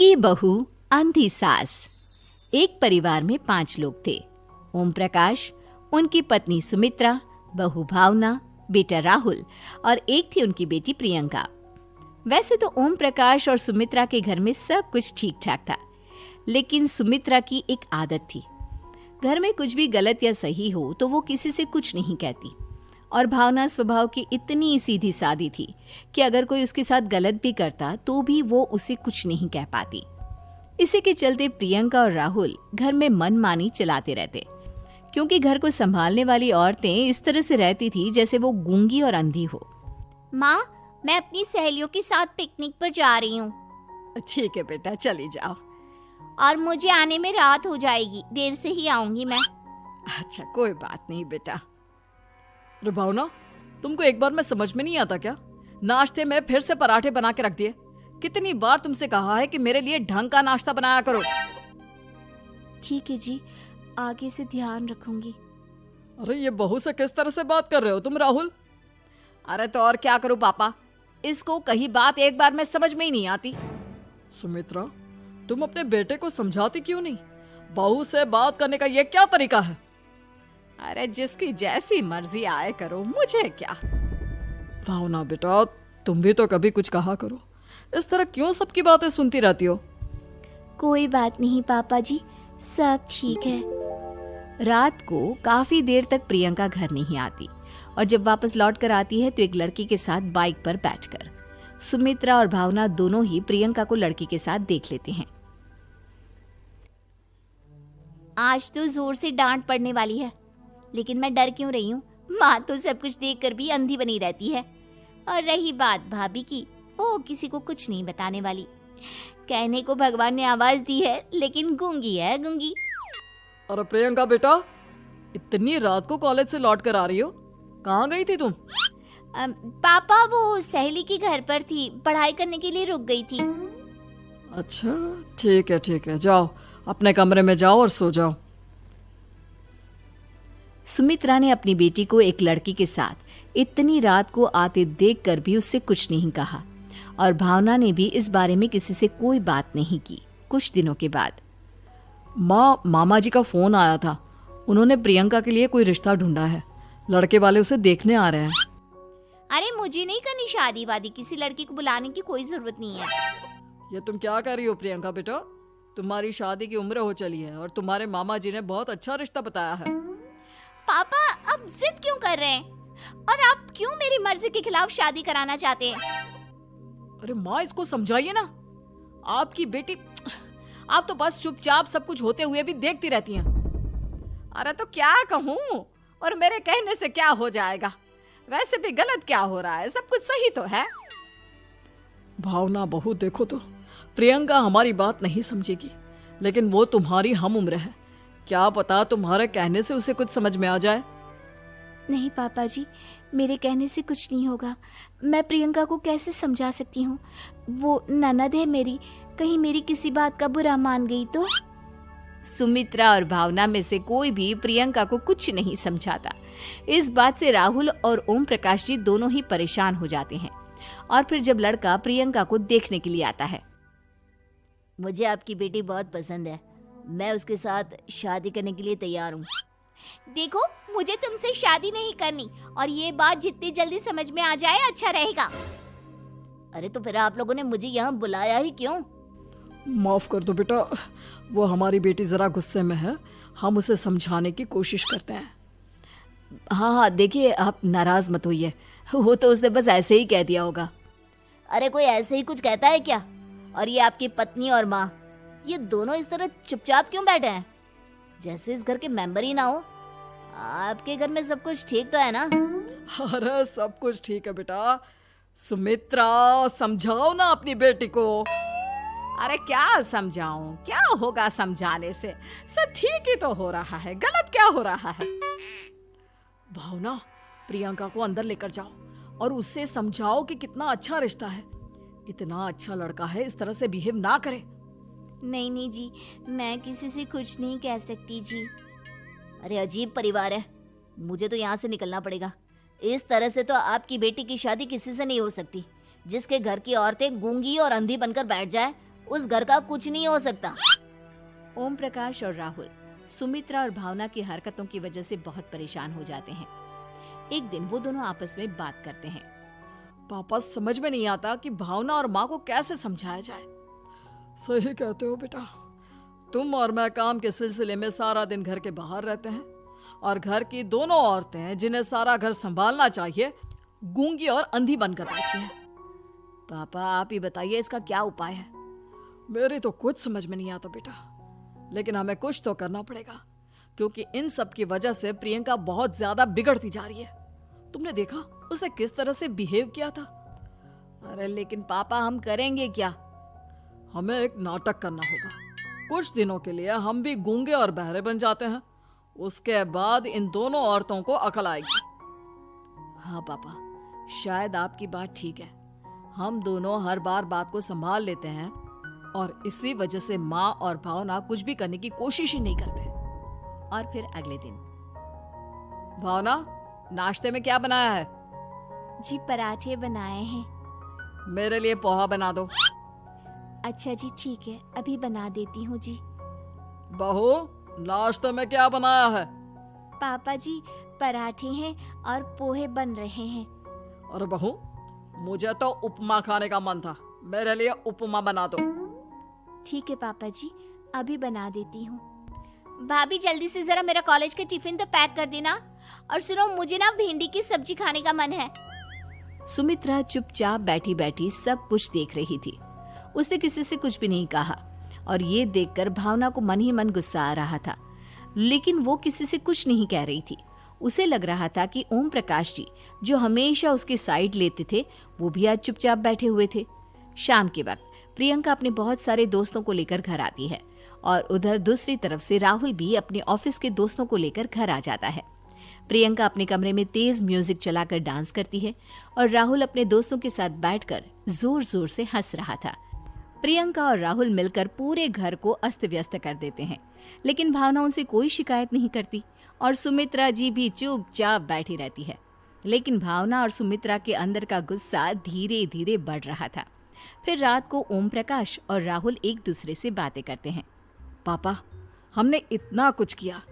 गूंगी बहू अंधी सास। एक परिवार में 5 लोग थे। ओम प्रकाश, उनकी पत्नी सुमित्रा, बहू भावना, बेटा राहुल और एक थी उनकी बेटी प्रियंका। वैसे तो ओम प्रकाश और सुमित्रा के घर में सब कुछ ठीक ठाक था, लेकिन सुमित्रा की एक आदत थी। घर में कुछ भी गलत या सही हो तो वो किसी से कुछ नहीं कहती, और भावना स्वभाव की इतनी सीधी सादी थी कि अगर कोई उसके साथ गलत भी करता तो भी वो उसे कुछ नहीं कह पाती। इसी के चलते प्रियंका और राहुल घर में मनमानी चलाते रहते, क्योंकि घर को संभालने वाली औरतें इस तरह से रहती थी जैसे वो गूंगी और अंधी हो। माँ, मैं अपनी सहेलियों के साथ पिकनिक पर जा रही हूँ। ठीक है बेटा, चली जाओ। और मुझे आने में रात हो जाएगी, देर से ही आऊंगी मैं। अच्छा, कोई बात नहीं बेटा। अरे भावना, तुमको एक बार में समझ में नहीं आता क्या? नाश्ते में फिर से पराठे बना के रख दिए। कितनी बार तुमसे कहा है कि मेरे लिए ढंग का नाश्ता बनाया करो। ठीक है जी, आगे से ध्यान रखूंगी। अरे ये बहू से किस तरह से बात कर रहे हो तुम राहुल? अरे तो और क्या करूं पापा, इसको कही बात एक बार में समझ में ही नहीं आती। सुमित्रा, तुम अपने बेटे को समझाती क्यों नहीं? बहू से बात करने का ये क्या तरीका है? अरे जिसकी जैसी मर्जी आए करो, मुझे क्या। भावना बेटा, तुम भी तो कभी कुछ कहा करो। इस तरह क्यों सबकी बातें सुनती रहती हो? कोई बात नहीं पापा जी, सब ठीक है। रात को काफी देर तक प्रियंका घर नहीं आती, और जब वापस लौट कर आती है तो एक लड़की के साथ बाइक पर बैठकर। सुमित्रा और भावना दोनों ही प्रियंका को लड़की के साथ देख लेते हैं। आज तो जोर से डांट पड़ने वाली है, लेकिन मैं डर क्यों रही हूँ? माँ तो सब कुछ देखकर भी अंधी बनी रहती है। और रही बात भाभी की, वो किसी को कुछ नहीं बताने वाली। कहने को भगवान ने आवाज दी है, लेकिन गूंगी है गूंगी। अरे प्रियंका बेटा, इतनी रात को कॉलेज से लौट कर आ रही हो? कहाँ गई थी तुम? पापा, वो सहेली के घर पर थी, पढ़ाई करने के लिए रुक गई थी। अच्छा, ठीक है, जाओ अपने कमरे में जाओ और सो जाओ। सुमित्रा ने अपनी बेटी को एक लड़की के साथ इतनी रात को आते देखकर भी उससे कुछ नहीं कहा, और भावना ने भी इस बारे में किसी से कोई बात नहीं की। कुछ दिनों के बाद मामा जी का फोन आया था। उन्होंने प्रियंका के लिए कोई रिश्ता ढूंढा है। लड़के वाले उसे देखने आ रहे हैं। अरे मुझे नहीं करनी शादी वादी, किसी लड़की को बुलाने की कोई जरूरत नहीं है। ये तुम क्या कर रही हो प्रियंका बेटा? तुम्हारी शादी की उम्र हो चली है और तुम्हारे मामा जी ने बहुत अच्छा रिश्ता बताया है। पापा, अब जिद क्यों कर रहे हैं? और आप क्यों मेरी मर्जी के खिलाफ शादी कराना चाहते हैं? अरे माँ, इसको समझाइए ना। आपकी बेटी, आप तो बस चुपचाप सब कुछ होते हुए भी देखती रहती हैं। अरे तो क्या कहूँ, और मेरे कहने से क्या हो जाएगा? वैसे भी गलत क्या हो रहा है, सब कुछ सही तो है। भावना बहू, देखो तो प्रियंका हमारी बात नहीं समझेगी, लेकिन वो तुम्हारी हम उम्र है। क्या पता तुम्हारे कहने से उसे कुछ समझ में आ जाए। नहीं पापा जी, मेरे कहने से कुछ नहीं होगा। मैं प्रियंका को कैसे समझा सकती हूँ? वो ननद है मेरी, कहीं मेरी किसी बात का बुरा मान गई तो? सुमित्रा और भावना में से कोई भी प्रियंका को कुछ नहीं समझाता। इस बात से राहुल और ओम प्रकाश जी दोनों ही परेशान हो जाते हैं। और फिर जब लड़का प्रियंका को देखने के लिए आता है, मुझे आपकी बेटी बहुत पसंद है, मैं उसके साथ शादी करने के लिए तैयार हूँ। देखो, मुझे तुमसे शादी नहीं करनी, और ये बात जितनी जल्दी समझ में आ जाए अच्छा रहेगा। अरे तो फिर आप लोगों ने मुझे यहाँ बुलाया ही क्यों? माफ कर दो बेटा, वो हमारी बेटी जरा गुस्से में है, हम उसे समझाने की कोशिश करते हैं। हाँ, देखिए आप नाराज मत होइए, वो तो उसने बस ऐसे ही कह दिया होगा। अरे कोई ऐसे ही कुछ कहता है क्या? और ये आपकी पत्नी और माँ, ये दोनों इस तरह चुपचाप क्यों बैठे हैं, जैसे इस घर के मेंबर ही ना हो? आपके घर में सब कुछ ठीक तो है ना? अरे सब कुछ ठीक है बेटा। सुमित्रा, समझाओ ना अपनी बेटी को। अरे क्या समझाऊं, क्या होगा समझाने से? सब ठीक ही तो हो रहा है, गलत क्या हो रहा है? भावना, प्रियंका को अंदर लेकर जाओ और उससे समझाओ कि कितना अच्छा रिश्ता है। इतना अच्छा लड़का है, इस तरह से बिहेव ना करे। नहीं जी, मैं किसी से कुछ नहीं कह सकती जी। अरे अजीब परिवार है, मुझे तो यहाँ से निकलना पड़ेगा। इस तरह से तो आपकी बेटी की शादी किसी से नहीं हो सकती। जिसके घर की औरतें गूंगी और अंधी बनकर बैठ जाए, उस घर का कुछ नहीं हो सकता। ओम प्रकाश और राहुल सुमित्रा और भावना की हरकतों की वजह से बहुत परेशान हो जाते हैं। एक दिन वो दोनों आपस में बात करते हैं। पापा, समझ में नहीं आता कि भावना और माँ को कैसे समझाया जाए। सही कहते हो बेटा, तुम और मैं काम के सिलसिले में सारा दिन घर के बाहर रहते हैं और घर की दोनों औरतें जिन्हें सारा घर संभालना चाहिए गूंगी और अंधी बनकर बैठी हैं। पापा, आप ही बताइए इसका क्या उपाय है? मेरी तो कुछ समझ में नहीं आता बेटा, लेकिन हमें कुछ तो करना पड़ेगा क्योंकि इन सब की वजह से प्रियंका बहुत ज्यादा बिगड़ती जा रही है। तुमने देखा उसे किस तरह से बिहेव किया था। अरे लेकिन पापा, हम करेंगे क्या? हमें एक नाटक करना होगा। कुछ दिनों के लिए हम भी गूंगे और बहरे बन जाते हैं, उसके बाद इन दोनों औरतों को अकल आएगी। हाँ पापा, शायद आपकी बात ठीक है। हम दोनों हर बार बात को संभाल लेते हैं और इसी वजह से माँ और भावना कुछ भी करने की कोशिश ही नहीं करते। और फिर अगले दिन, भावना, नाश्ते में क्या बनाया है? जी पराठे बनाए हैं। मेरे लिए पोहा बना दो। अच्छा जी, ठीक है, अभी बना देती हूँ जी। बहू, नाश्ते में क्या बनाया है? पापा जी, पराठे हैं और पोहे बन रहे हैं। अरे बहू, मुझे तो उपमा खाने का मन था, मेरे लिए उपमा बना दो। ठीक है पापा जी, अभी बना देती हूँ। भाभी, जल्दी से जरा मेरा कॉलेज का टिफिन तो पैक कर देना। और सुनो, मुझे ना भिंडी की सब्जी खाने का मन है। सुमित्रा चुपचाप बैठी बैठी सब कुछ देख रही थी। उसने किसी से कुछ भी नहीं कहा और ये देखकर भावना को मन ही मन गुस्सा आ रहा था, लेकिन वो किसी से कुछ नहीं कह रही थी। उसे लग रहा था कि ओम प्रकाश जी, जो हमेशा उसकी साइड लेते थे, वो भी आज चुपचाप बैठे हुए थे। शाम के वक्त प्रियंका अपने बहुत सारे दोस्तों को लेकर घर आती है और उधर दूसरी तरफ से राहुल भी अपने ऑफिस के दोस्तों को लेकर घर आ जाता है। प्रियंका अपने कमरे में तेज म्यूजिक चलाकर डांस करती है और राहुल अपने दोस्तों के साथ बैठकर जोर जोर से हंस रहा था। प्रियंका और राहुल मिलकर पूरे घर को अस्त व्यस्त कर देते हैं, लेकिन भावना उनसे कोई शिकायत नहीं करती और सुमित्रा जी भी चुपचाप बैठी रहती है। लेकिन भावना और सुमित्रा के अंदर का गुस्सा धीरे धीरे बढ़ रहा था। फिर रात को ओम प्रकाश और राहुल एक दूसरे से बातें करते हैं। पापा, हमने इतना कुछ किया,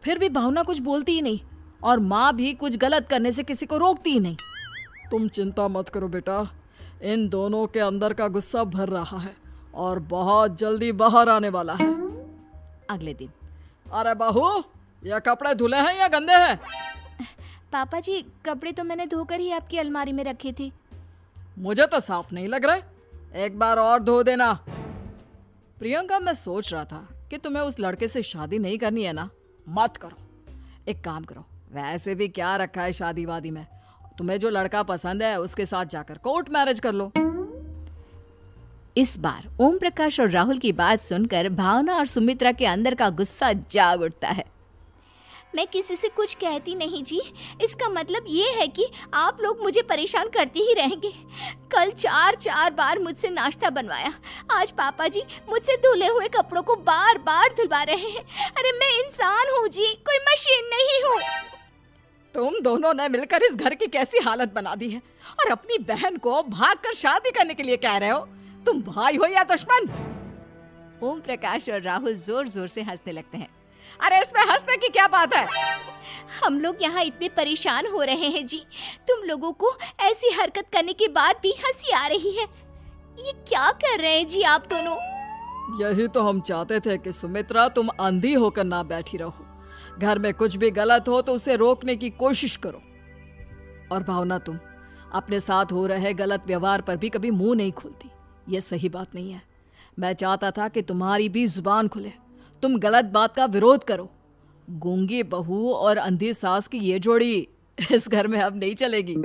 फिर भी भावना कुछ बोलती ही नहीं और माँ भी कुछ गलत करने से किसी को रोकती ही नहीं। तुम चिंता मत करो बेटा, इन दोनों के अंदर का गुस्सा भर रहा है और बहुत जल्दी बाहर आने वाला है। अगले दिन, अरे बहू, ये कपड़े धुले हैं या गंदे हैं? पापा जी, कपड़े तो मैंने धोकर ही आपकी अलमारी में रखे थे। मुझे तो साफ नहीं लग रहे, एक बार और धो देना। प्रियंका, मैं सोच रहा था कि तुम्हें उस लड़के से शादी नहीं करनी है ना, मत करो। एक काम करो, वैसे भी क्या रखा है शादी वादी में, तुम्हें जो लड़का पसंद है उसके साथ जाकर कोर्ट मैरिज कर लो। इस बार ओम प्रकाश और राहुल की बात सुनकर भावना और सुमित्रा के अंदर का गुस्सा जाग उठता है। मैं किसी से कुछ कहती नहीं जी, इसका मतलब ये है कि आप लोग मुझे परेशान करते ही रहेंगे। कल 4 बार मुझसे नाश्ता बनवाया, आज पापा जी मुझसे धुले हुए कपड़ों को बार बार धुलवा रहे हैं। अरे मैं इंसान हूँ जी, कोई मशीन नहीं हूँ। तुम दोनों ने मिलकर इस घर की कैसी हालत बना दी है और अपनी बहन को भागकर शादी करने के लिए कह रहे हो। तुम भाई हो या दुश्मन? ओम प्रकाश और राहुल जोर जोर से हंसने लगते हैं। अरे इसमें हंसने की क्या बात है? हम लोग यहाँ इतने परेशान हो रहे हैं जी, तुम लोगों को ऐसी हरकत करने के बाद भी हंसी आ रही है। ये क्या कर रहे हैं जी आप दोनों? यही तो हम चाहते थे कि सुमित्रा, तुम अंधी होकर ना बैठी रहो। घर में कुछ भी गलत हो तो उसे रोकने की कोशिश करो। और भावना, तुम अपने साथ हो रहे गलत व्यवहार पर भी कभी मुंह नहीं खोलती। ये सही बात नहीं है। मैं चाहता था कि तुम्हारी भी जुबान खुले, तुम गलत बात का विरोध करो। गूंगी बहू और अंधी सास की ये जोड़ी इस घर में अब नहीं चलेगी।